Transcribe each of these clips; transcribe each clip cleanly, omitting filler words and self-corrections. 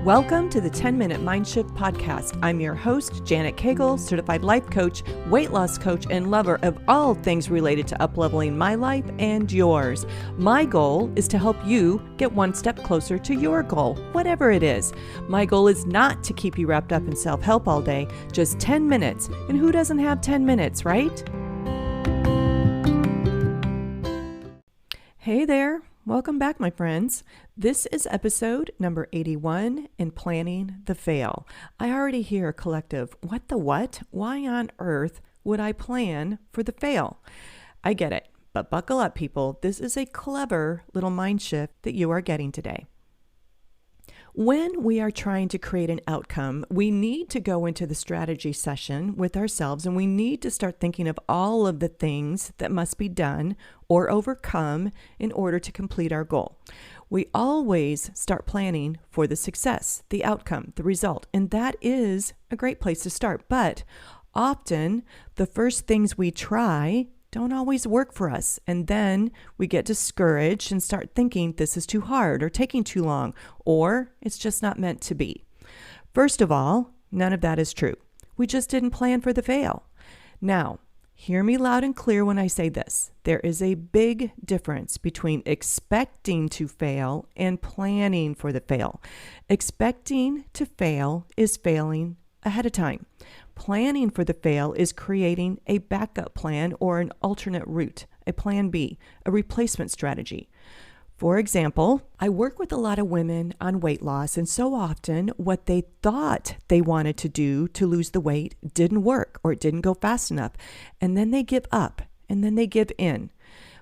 Welcome to the 10-Minute Mind Shift Podcast. I'm your host, Janet Cagle, certified life coach, weight loss coach, and lover of all things related to upleveling my life and yours. My goal is to help you get one step closer to your goal, whatever it is. My goal is not to keep you wrapped up in self-help all day, just 10 minutes. And who doesn't have 10 minutes, right? Hey there. Welcome back, my friends. This is episode number 81 in Planning the Fail. I already hear a collective, what the what? Why on earth would I plan for the fail? I get it, but buckle up, people. This is a clever little mind shift that you are getting today. When we are trying to create an outcome, we need to go into the strategy session with ourselves and we need to start thinking of all of the things that must be done or overcome in order to complete our goal. We always start planning for the success, the outcome, the result, and that is a great place to start. But often the first things we try don't always work for us. And then we get discouraged and start thinking this is too hard or taking too long, or it's just not meant to be. First of all, none of that is true. We just didn't plan for the fail. Now, hear me loud and clear when I say this. There is a big difference between expecting to fail and planning for the fail. Expecting to fail is failing ahead of time. Planning for the fail is creating a backup plan or an alternate route, a plan B, a replacement strategy. For example, I work with a lot of women on weight loss, and so often what they thought they wanted to do to lose the weight didn't work or it didn't go fast enough, and then they give up and then they give in.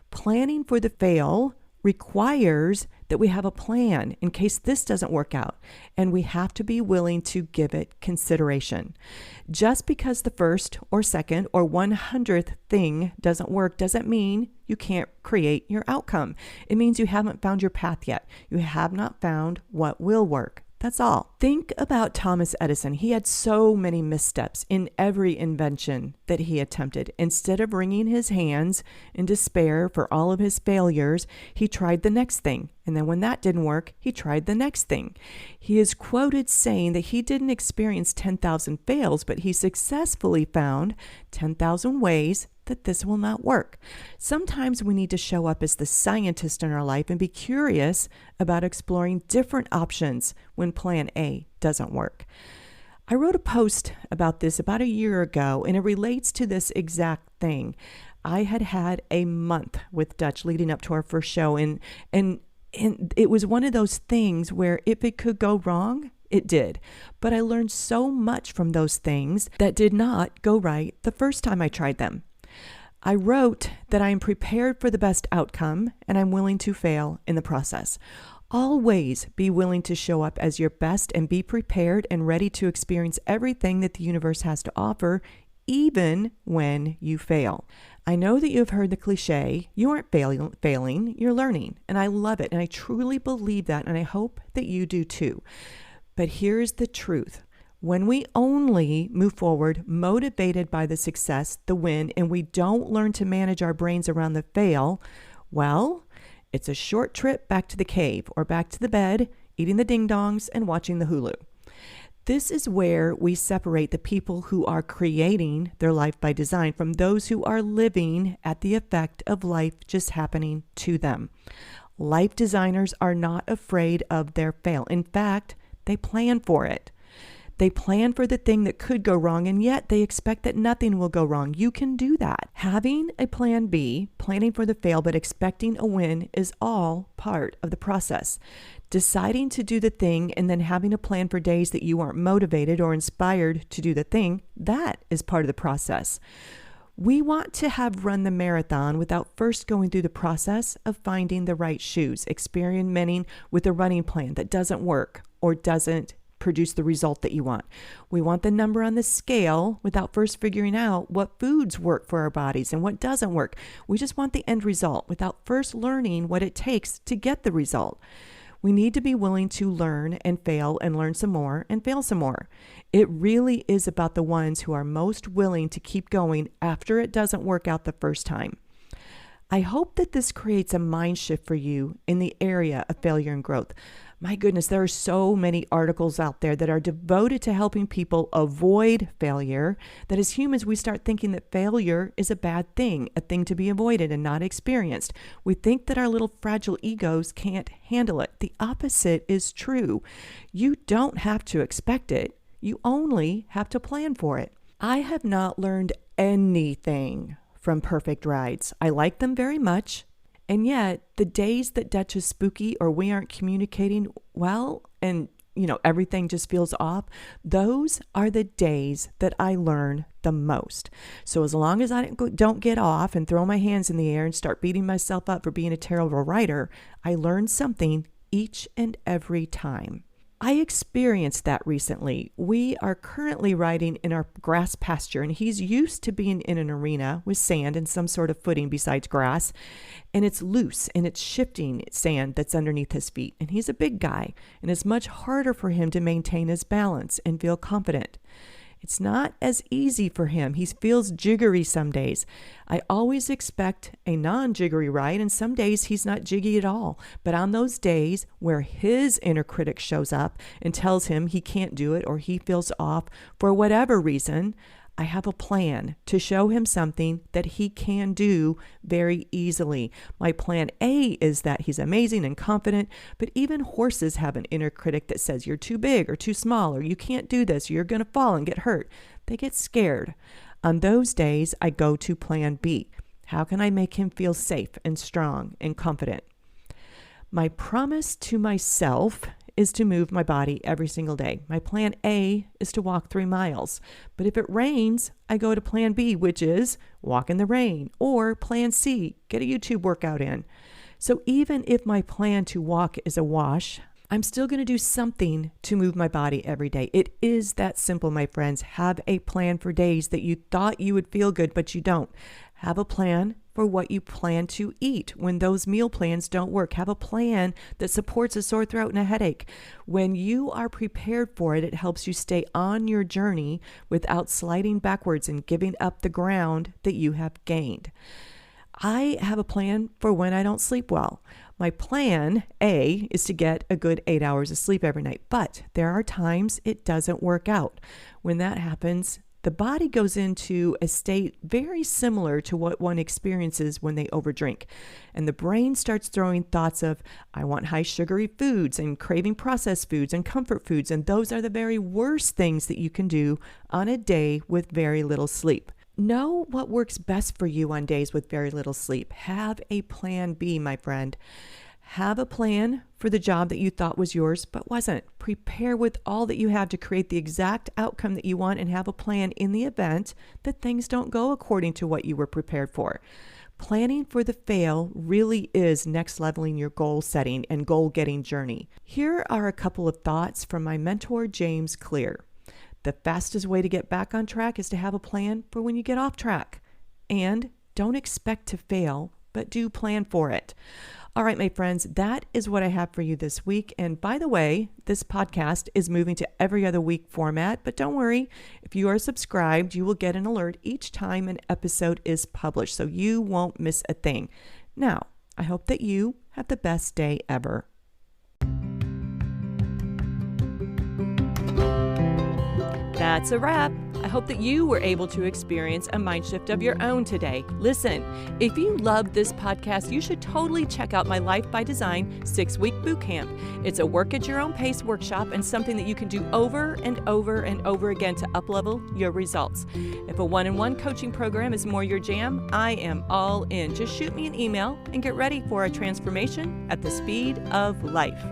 Planning for the fail requires that we have a plan in case this doesn't work out, and we have to be willing to give it consideration. Just because the first or second or 100th thing doesn't work doesn't mean you can't create your outcome. It means you haven't found your path yet. You have not found what will work. That's all. Think about Thomas Edison. He had so many missteps in every invention that he attempted. Instead of wringing his hands in despair for all of his failures, he tried the next thing. And then when that didn't work, he tried the next thing. He is quoted saying that he didn't experience 10,000 fails, but he successfully found 10,000 ways that this will not work. Sometimes we need to show up as the scientist in our life and be curious about exploring different options when plan A doesn't work. I wrote a post about this about a year ago, and it relates to this exact thing. I had a month with Dutch leading up to our first show, and it was one of those things where if it could go wrong, it did. But I learned so much from those things that did not go right the first time I tried them. I wrote that I am prepared for the best outcome and I'm willing to fail in the process. Always be willing to show up as your best and be prepared and ready to experience everything that the universe has to offer, even when you fail. I know that you've heard the cliche, you aren't failing, you're learning. And I love it. And I truly believe that. And I hope that you do too. But here's the truth. When we only move forward motivated by the success, the win, and we don't learn to manage our brains around the fail, well, it's a short trip back to the cave or back to the bed, eating the ding-dongs and watching the Hulu. This is where we separate the people who are creating their life by design from those who are living at the effect of life just happening to them. Life designers are not afraid of their fail. In fact, they plan for it. They plan for the thing that could go wrong, and yet they expect that nothing will go wrong. You can do that. Having a plan B, planning for the fail, but expecting a win is all part of the process. Deciding to do the thing and then having a plan for days that you aren't motivated or inspired to do the thing, that is part of the process. We want to have run the marathon without first going through the process of finding the right shoes, experimenting with a running plan that doesn't work or doesn't produce the result that you want. We want the number on the scale without first figuring out what foods work for our bodies and what doesn't work. We just want the end result without first learning what it takes to get the result. We need to be willing to learn and fail and learn some more and fail some more. It really is about the ones who are most willing to keep going after it doesn't work out the first time. I hope that this creates a mind shift for you in the area of failure and growth. My goodness, there are so many articles out there that are devoted to helping people avoid failure, that as humans, we start thinking that failure is a bad thing, a thing to be avoided and not experienced. We think that our little fragile egos can't handle it. The opposite is true. You don't have to expect it. You only have to plan for it. I have not learned anything from perfect rides. I like them very much. And yet, the days that Dutch is spooky or we aren't communicating well and, everything just feels off, those are the days that I learn the most. So as long as I don't get off and throw my hands in the air and start beating myself up for being a terrible writer, I learn something each and every time. I experienced that recently. We are currently riding in our grass pasture, and he's used to being in an arena with sand and some sort of footing besides grass, and it's loose and it's shifting sand that's underneath his feet. And he's a big guy, and it's much harder for him to maintain his balance and feel confident. It's not as easy for him. He feels jiggery some days. I always expect a non-jiggery ride, and some days he's not jiggy at all. But on those days where his inner critic shows up and tells him he can't do it or he feels off for whatever reason, I have a plan to show him something that he can do very easily. My plan A is that he's amazing and confident, but even horses have an inner critic that says you're too big or too small or you can't do this, you're going to fall and get hurt. They get scared. On those days, I go to plan B. How can I make him feel safe and strong and confident? My promise to myself is to move my body every single day. My plan A is to walk 3 miles. But if it rains, I go to plan B, which is walk in the rain, or plan C, get a YouTube workout in. So even if my plan to walk is a wash, I'm still going to do something to move my body every day. It is that simple, my friends. Have a plan for days that you thought you would feel good, but you don't. Have a plan for what you plan to eat when those meal plans don't work. Have a plan that supports a sore throat and a headache. When you are prepared for it, it helps you stay on your journey without sliding backwards and giving up the ground that you have gained. I have a plan for when I don't sleep well. My plan A is to get a good 8 hours of sleep every night, but there are times it doesn't work out. When that happens, the body goes into a state very similar to what one experiences when they overdrink. And the brain starts throwing thoughts of, I want high sugary foods and craving processed foods and comfort foods. And those are the very worst things that you can do on a day with very little sleep. Know what works best for you on days with very little sleep. Have a plan B, my friend. Have a plan for the job that you thought was yours but wasn't. Prepare with all that you have to create the exact outcome that you want, and have a plan in the event that things don't go according to what you were prepared for. Planning for the fail really is next leveling your goal setting and goal getting journey. Here are a couple of thoughts from my mentor, James Clear. The fastest way to get back on track is to have a plan for when you get off track. And don't expect to fail, but do plan for it. All right, my friends, that is what I have for you this week. And by the way, this podcast is moving to every other week format, but don't worry. If you are subscribed, you will get an alert each time an episode is published, so you won't miss a thing. Now, I hope that you have the best day ever. That's a wrap. I hope that you were able to experience a mind shift of your own today. Listen, if you love this podcast, you should totally check out my Life by Design 6-week boot camp. It's a work at your own pace workshop and something that you can do over and over and over again to uplevel your results. If a one-on-one coaching program is more your jam, I am all in. Just shoot me an email and get ready for a transformation at the speed of life.